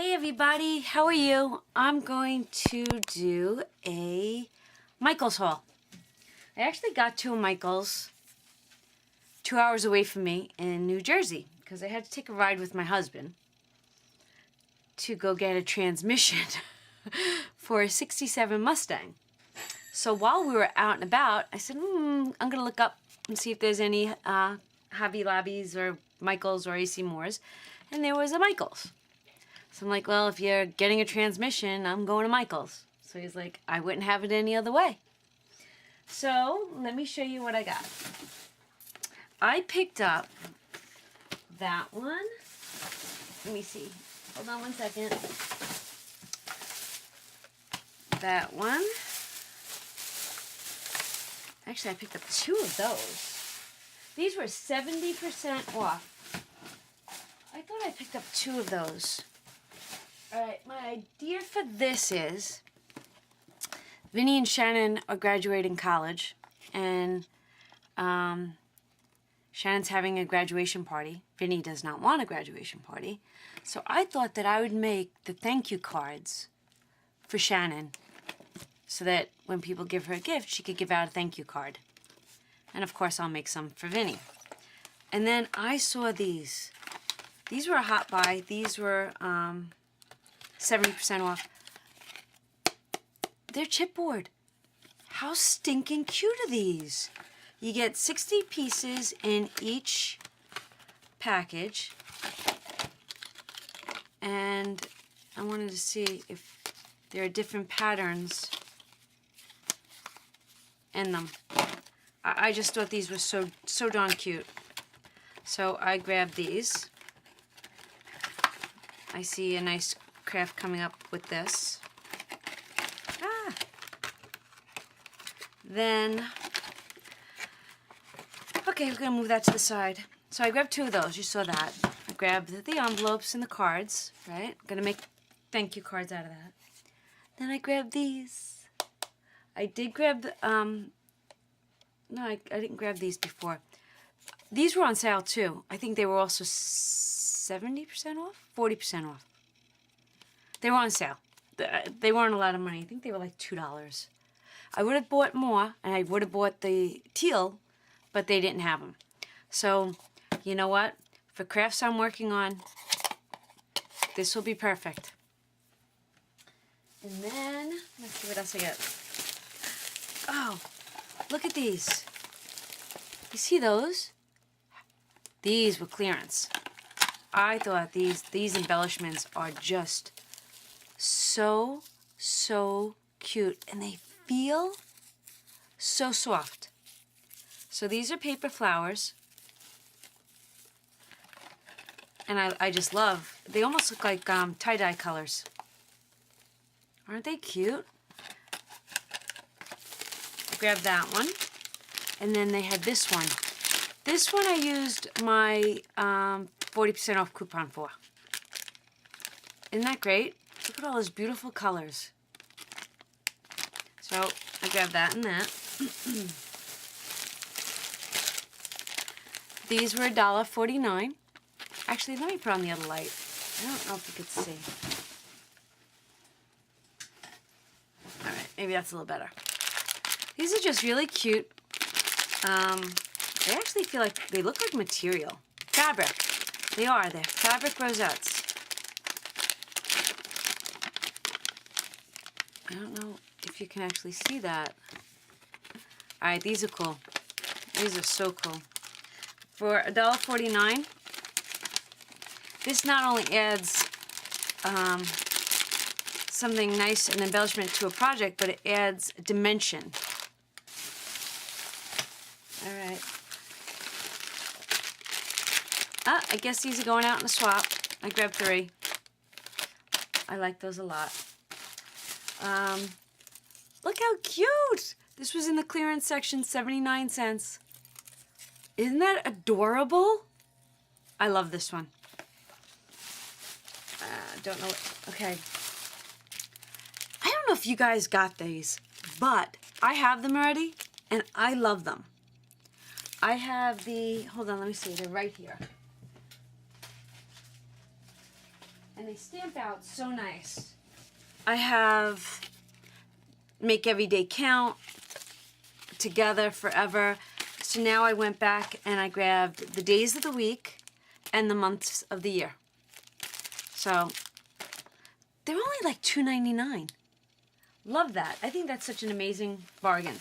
Hey everybody, how are you? I'm going to do a Michaels haul. I actually got to a Michaels 2 hours away from me in New Jersey because I had to take a ride with my husband to go get a transmission for a '67 Mustang. So while we were out and about, I said, I'm going to look up and see if there's any Hobby Lobbies or Michaels or AC Moores, and there was a Michaels. So I'm like, well, if you're getting a transmission, I'm going to Michaels. So he's like, I wouldn't have it any other way. So let me show you what I got. I picked up that one. Let me see. Hold on one second. That one. Actually, I picked up 2 of those. These were 70% off. I thought I picked up 2 of those. Alright, my idea for this is Vinny and Shannon are graduating college, and Shannon's having a graduation party. Vinny does not want a graduation party. So I thought that I would make the thank you cards for Shannon so that when people give her a gift, she could give out a thank you card. And of course, I'll make some for Vinny. And then I saw these. These were a hot buy. These were 70% off. They're chipboard. How stinking cute are these? You get 60 pieces in each package. And I wanted to see if there are different patterns in them. I just thought these were so darn cute. So I grabbed these. I see a nice craft coming up with this. Then, okay, we're going to move that to the side. So I grabbed 2 of those. You saw that. I grabbed the envelopes and the cards, right? I'm going to make thank you cards out of that. Then I grabbed these. I did grab the, no, I didn't grab these before. These were on sale too. I think they were also 70% off? 40% off. They were on sale. They weren't a lot of money. I think they were like $2. I would have bought more, and I would have bought the teal, but they didn't have them. So, you know what? For crafts I'm working on, this will be perfect. And then, let's see what else I got. Oh, look at these. You see those? These were clearance. I thought these embellishments are just so cute, and they feel so soft. So these are paper flowers, and I just love, they almost look like tie-dye colors. Aren't they cute? I grabbed that one, and then they had this one. This one I used my 40% off coupon for. Isn't that great? Look at all those beautiful colors. So I grabbed that and that. These were $1.49. Actually, let me put on the other light. I don't know if you could see. Alright, maybe that's a little better. These are just really cute. They actually feel like, they look like material. Fabric. They are. They're fabric rosettes. I don't know if you can actually see that. Alright, these are cool. These are so cool. For $1.49, this not only adds something nice, an embellishment to a project, but it adds dimension. Alright. I guess these are going out in a swap. I grabbed 3. I like those a lot. Look how cute! This was in the clearance section, 79 cents. Isn't that adorable? I love this one. Don't know. Okay. I don't know if you guys got these, but I have them already, and I love them. I have the, hold on, let me see, they're right here. And they stamp out so nice. I have Make Every Day Count, Together Forever. So now I went back and I grabbed the days of the week and the months of the year. So they're only like $2.99. Love that. I think that's such an amazing bargain.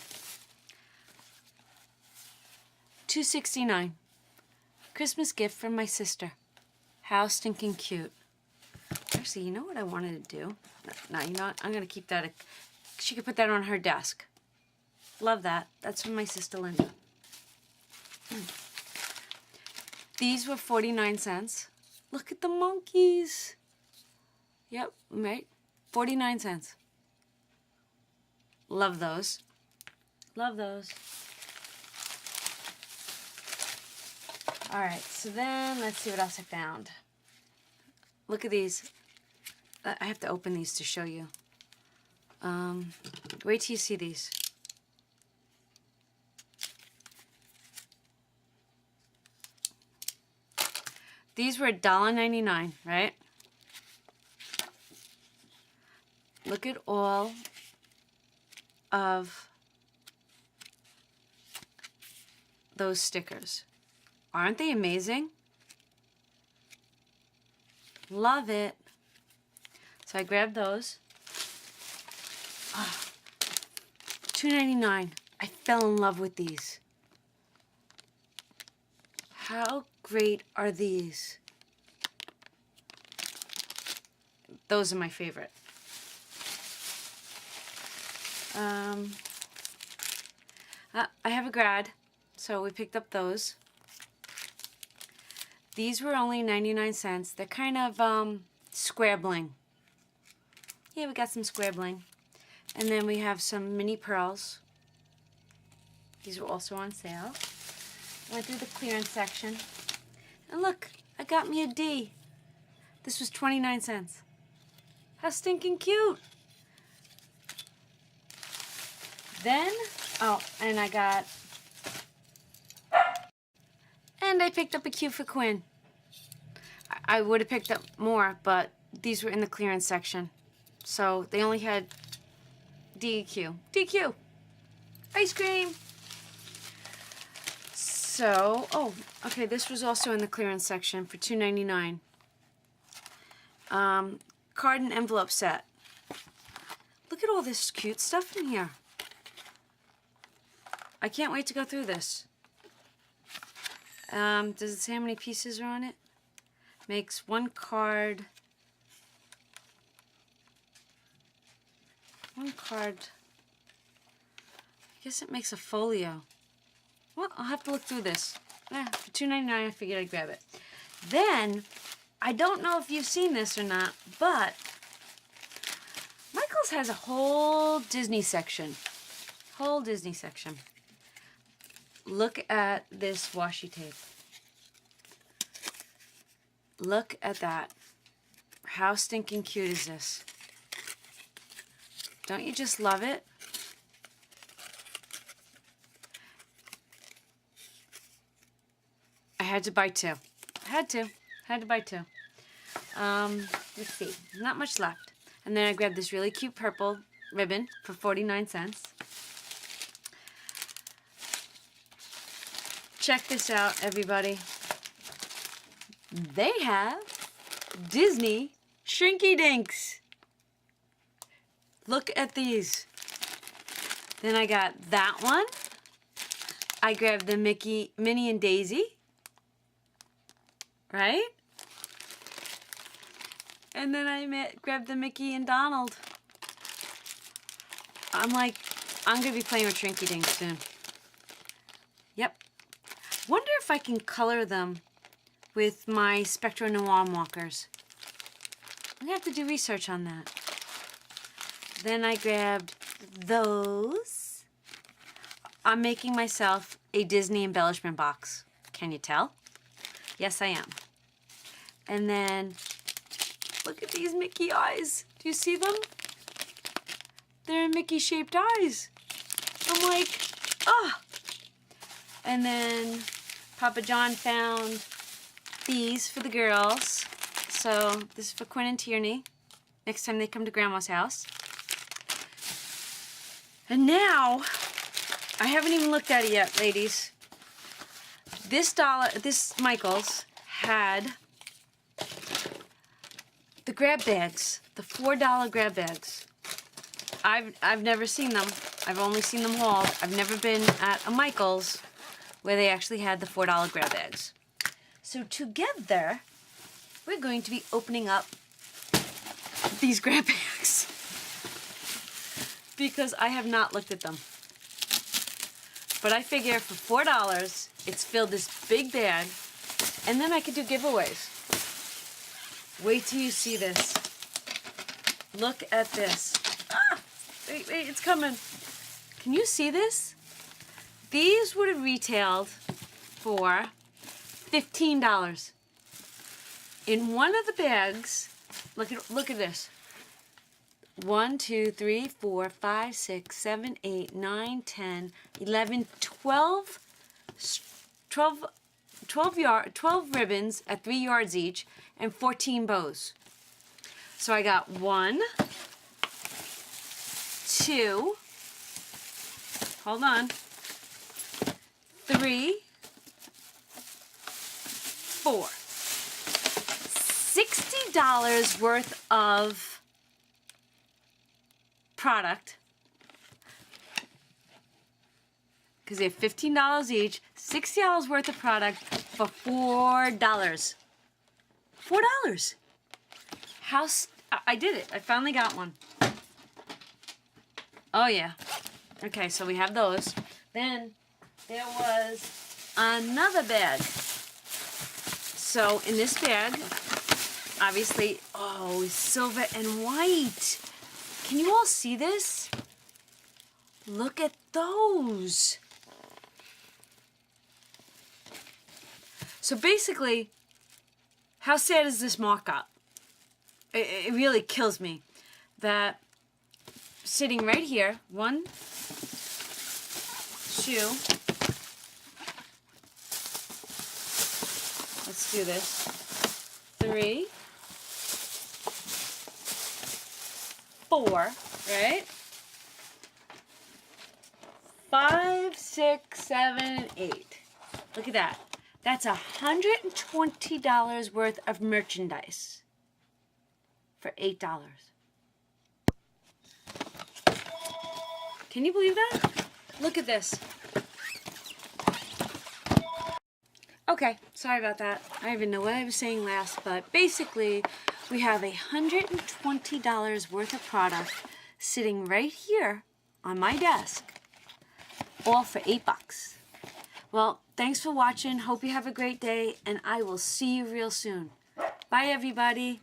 $2.69. Christmas gift from my sister. How stinking cute. Actually, you know what I wanted to do? No, you know what? I'm going to keep that. She could put that on her desk. Love that. That's from my sister Linda. These were 49 cents. Look at the monkeys. Yep, right? 49 cents. Love those. Love those. Alright, so then let's see what else I found. Look at these. I have to open these to show you. Wait till you see these. These were $1.99, right? Look at all of those stickers. Aren't they amazing? Love it. So I grabbed those. Oh, $2.99. I fell in love with these. How great are these? Those are my favorite. I have a grad, so we picked up those. These were only 99 cents. They're kind of square bling. Yeah, we got some square bling. And then we have some mini pearls. These were also on sale. Went through the clearance section. And look, I got me a D. This was 29 cents. How stinking cute. Then, oh, and I picked up a Q for Quinn. I would have picked up more, but these were in the clearance section. So they only had DQ. DQ! Ice cream! So, oh, okay, this was also in the clearance section for $2.99. Card and envelope set. Look at all this cute stuff in here. I can't wait to go through this. Does it say how many pieces are on it? Makes one card. One card. I guess it makes a folio. Well, I'll have to look through this. For $2.99, I figured I'd grab it. Then, I don't know if you've seen this or not, but Michael's has a whole Disney section. Whole Disney section. Look at this washi tape. Look at that. How stinking cute is this? Don't you just love it? I had to buy two. Had to buy two. Let's see. Not much left. And then I grabbed this really cute purple ribbon for 49 cents. Check this out, everybody. They have Disney Shrinky Dinks. Look at these. Then I got that one. I grabbed the Mickey, Minnie and Daisy. Right? And then I grabbed the Mickey and Donald. I'm going to be playing with Shrinky Dinks soon. Yep. Wonder if I can color them with my Spectro Noir markers. I'm going to have to do research on that. Then I grabbed those. I'm making myself a Disney embellishment box. Can you tell? Yes, I am. And then, look at these Mickey eyes. Do you see them? They're Mickey-shaped eyes. I'm like, ah. And then Papa John found these for the girls. So this is for Quinn and Tierney. Next time they come to Grandma's house. And now, I haven't even looked at it yet, ladies. This Michaels had the grab bags, the $4 grab bags. I've never seen them. I've only seen them hauled. I've never been at a Michaels where they actually had the $4 grab bags. So together, we're going to be opening up these grab bags because I have not looked at them. But I figure for $4, it's filled this big bag, and then I could do giveaways. Wait till you see this. Look at this. Ah! Wait, it's coming. Can you see this? These would have retailed for $15. In one of the bags, look at this. 1, 2, 3, 4, 5, 6, 7, 8, 9, 10, 11, 12 ribbons at 3 yards each and 14 bows. So I got 1, 2, hold on, 3, 4. $60 worth of product, because they have $15 each, $60 worth of product for $4. $4. I did it. I finally got one. Oh yeah. Okay, so we have those. Then there was another bag. So in this bag, obviously, oh, silver and white. Can you all see this? Look at those. So basically, how sad is this mock-up? It really kills me that sitting right here, 1, 2, let's do this, 3, 4, right? 5, 6, 7, and 8. Look at that. That's $120 worth of merchandise for $8. Can you believe that? Look at this. Okay, sorry about that. I don't even know what I was saying last, but basically we have $120 worth of product sitting right here on my desk, all for $8. Well, thanks for watching. Hope you have a great day, and I will see you real soon. Bye, everybody.